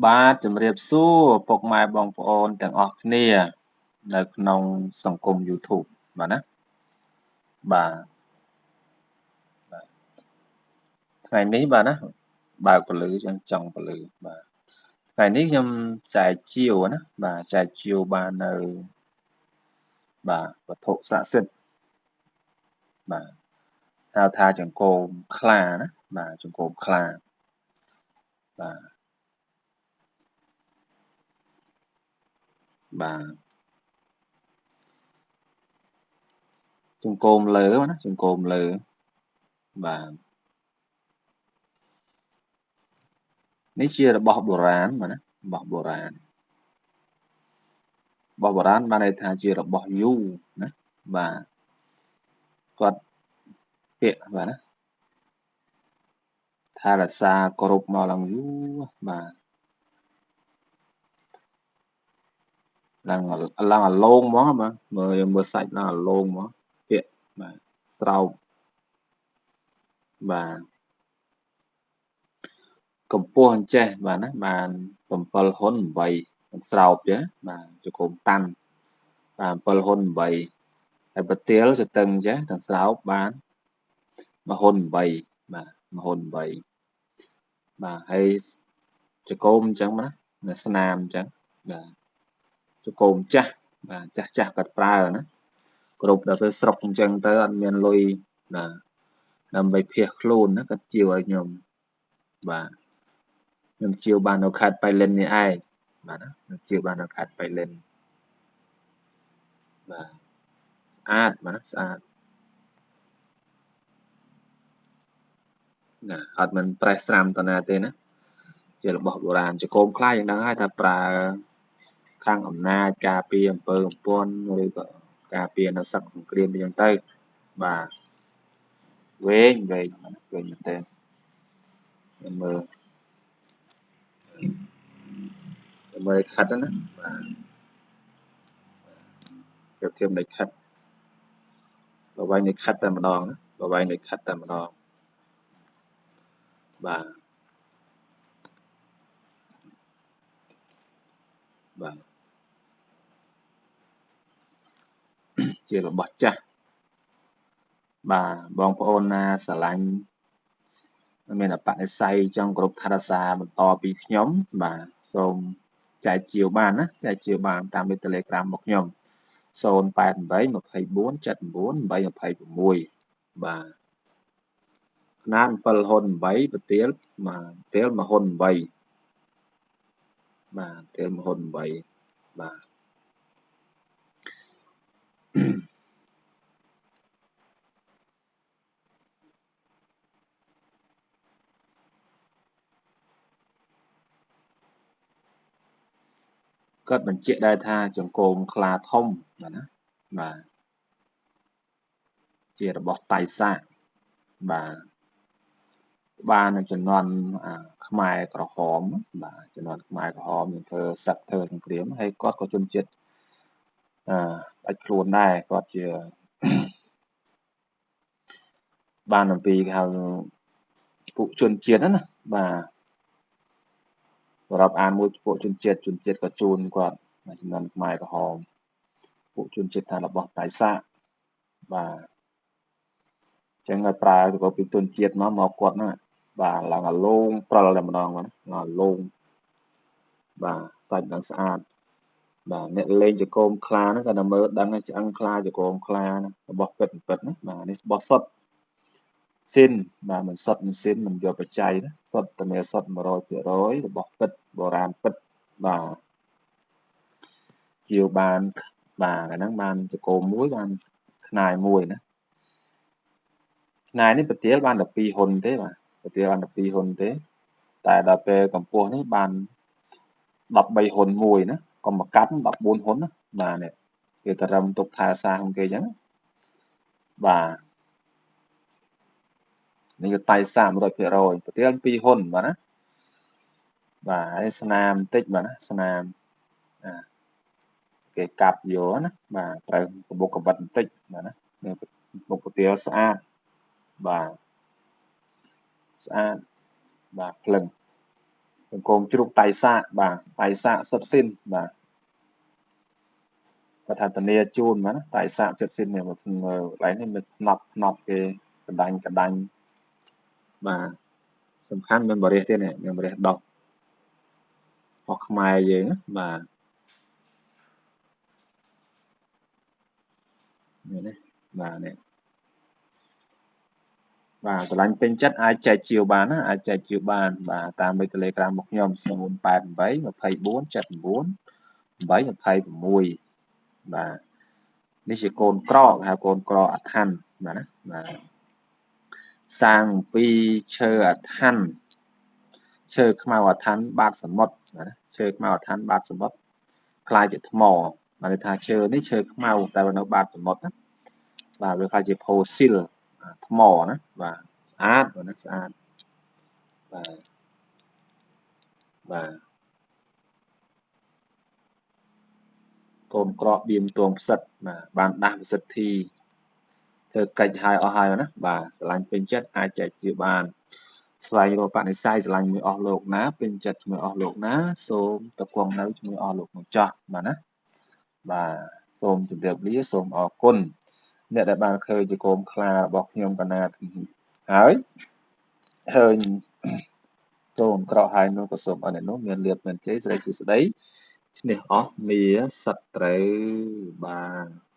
បាទជំរាបសួរពុកម៉ែបងប្អូនទាំងអស់គ្នានៅក្នុងសង្គម YouTube បាទណាបាទថ្ងៃនេះបាទណាបើកពលឺចឹងចង់ពលឺបាទថ្ងៃនេះខ្ញុំចែកជាវណាបាទចែកជាវបាននៅបាទវត្ថុស័ក្តិសិទ្ធិបាទហៅថាចង្កូមខ្លាណាបាទចង្កូមខ្លាបាទបាទចង្កូមលើណាចង្កូមលើបាទនេះជារបស់បុរាណបាទណារបស់បុរាណបានន័យថាជារបស់យូរណាបាទគាត់ពាក្យបាទណាថារក្សាគោរពមកឡើងយូរបាទឡើងអាឡងហ្មងបាទមើលសាច់ឡើងអាឡងហ្មងពាក្យបាទស្រោបបាទកម្ពស់អញ្ចេះបាទណាបាន7ហ៊ុន8ស្រោបចេះបាទជង្គង់តាន់បាទ7ហ៊ុន8ហើយប្រទាលស្ទឹងចេះទាំងស្រោបបាន1ហ៊ុន8បាទ1ហ៊ុន8បាទហើយចង្គង់អញ្ចឹងណាស្នាមអញ្ចឹងបាទចង្គង់ចាស់បាទចាស់គាត់ប្រើណាគ្រប់ដល់ទៅស្រុកអញ្ចឹងទៅអត់មានលុយណាដើម្បីភៀសខ្លួនណាគាត់ជាវឲ្យខ្ញុំបាទខ្ញុំជាវបាននៅខេត្តបៃលិននេះឯងបាទណាខ្ញុំជាវបាននៅខេត្តបៃលិនបាទស្អាតបាទស្អាតណាអត់មិនប្រេះស្រាំតណាទេណាជារបស់បុរាណចង្គមខ្លះយ៉ាងដឹងហើយថាប្រើខាងអំណាចការពារអំពើអំពន់ឬក៏ការពារនៅសឹកសង្គ្រាមអញ្ចឹងទៅបាទវែងមែនទែខ្ញុំមើលខិតណាបាទប្រៀបធៀបនៃខិតប្រវែងនៃខិតតែម្ដងណាប្រវែងនៃខិតតែម្ដងបាទបាទជារបស់ចាស់បាទបងប្អូនណាស្រឡាញ់មានអបនិស្ស័យចង់គ្រប់ថែរក្សាបន្តពីខ្ញុំបាទសូមចែកជាវបានណាចែកជាវបានតាមលេខ Telegram របស់ខ្ញុំ088 24 79 826បាទຂະຫນາດ7ហ៊ុន8ប្រទាលបាទប្រទាល1ហ៊ុន8បាទប្រទាល1ហ៊ុន8បាទគាត់បញ្ជាក់ដែរថាចង្គមខ្លាធំបាទណាបាទជារបស់តៃសាបាទបានជំនាន់ខ្មែរក្រហមបាទជំនាន់ខ្មែរក្រហមនឹងធ្វើសឹកធ្វើសង្គ្រាមហើយគាត់ក៏ជនជាតិដាច់ខ្លួនដែរគាត់ជាបានអំពីគេហៅពួកជនជាតិណាបាទសម្រាប់អានមួយពួកជនជាតិក៏ជួនគាត់ជំនាន់ខ្មែរក្រហមពួកជនជាតិថារបស់តៃសាបាទចឹងឲ្យប្រើទៅពីជនជាតិមកគាត់ហ្នឹងបាទឡើងអាឡងព្រិលតែម្ដងហ្នឹងអាឡងបាទសាច់នឹងស្អាតបាទអ្នកលេងចង្គមខ្លាហ្នឹងគាត់តែមើលដឹងឆ្អឹងខ្លាចង្គមខ្លារបស់ពិតណាបាទនេះរបស់សុទ្ធស៊ីនបាទមិនសុទ្ធមិនស៊ីនមិនយកបច្ច័យណាសុទ្ធតែមានសុទ្ធ100%របស់ពិតបុរាណពិតបាទជាវបានបាទអាហ្នឹងបានចង្គមមួយបានខ្នាយមួយណាខ្នាយនេះប្រទាលបាន12ហ៊ុនទេបាទប្រទាលបាន12ហ៊ុនទេតែដល់ពេលកម្ពស់នេះបាន13ហ៊ុនមួយណាកុំមកកាត់14ហ៊ុនណាបាទនេះគេត្រឹមទុកថែសាងគេអញ្ចឹងបាទនេះគឺតៃសា100%ប្រទាល2ហ៊ុនបាទណាបាទហើយស្នាមបន្តិចបាទណាស្នាមគេកាប់យកណាបាទត្រូវកបុកកបិតបន្តិចបាទណាមុខប្រទាលស្អាតបាទស្អាតបាទភ្លឹង កូនជ្រូកតៃសាបាទតៃសាសុទ្ធសិនបាទគាត់ថាធានាជូនមកណាតៃសាសុទ្ធសិននេះមកកន្លែងនេះមិនផ្នប់គេកដាញ់បាទសំខាន់មិនបរិះទេនេះមិនបរិះដោះខុសខ្មែរយើងណាបាទនេះណាបាទនេះបាទកន្លែងពេញចិត្តអាចចែកជាវបានណាអាចចែកជាវបានបាទតាមមេ Telegram របស់ខ្ញុំ088 24 79 826បាទនេះជាកូនក្រហៅកូនក្រអថ័ន្ទបាទណាបាទសាងអំពីឈើអថ័ន្ទឈើខ្មៅអថ័ន្ទបាតសមុទ្របាទណាឈើខ្មៅអថ័ន្ទបាតសមុទ្រคล้ายជាថ្មបានន័យថាឈើនេះឈើខ្មៅតែនៅបាតសមុទ្រណាបាទវាคล้ายជាផូស៊ីលថ្មណាបាទស្អាតបាទណាស្អាតបាទបាទកូនក្របៀមទួងផ្សិតបាទបានដាស់ប្រសិទ្ធិធ្វើកិច្ចឲ្យអស់ហើយណាបាទស្រឡាញ់ពេញចិត្តអាចចែកជាបានស្វែងរកបនិស័យស្រឡាញ់មួយអស់លោកណាពេញចិត្តជាមួយអស់លោកណាសូមតគង់នៅជាមួយអស់លោកមកចាស់បាទណាបាទសូមជម្រាបលាសូមអរគុណអ្នកដែលបានឃើញជាកូនខ្លារបស់ខ្ញុំកណាតហើយឃើញកូនក្រក់ហើយនោះក៏សូមឲ្យអ្នកនោះមានលៀបមានជ័យស្រីសួស្តីឈ្នះអស់មាសសត្រូវបាទ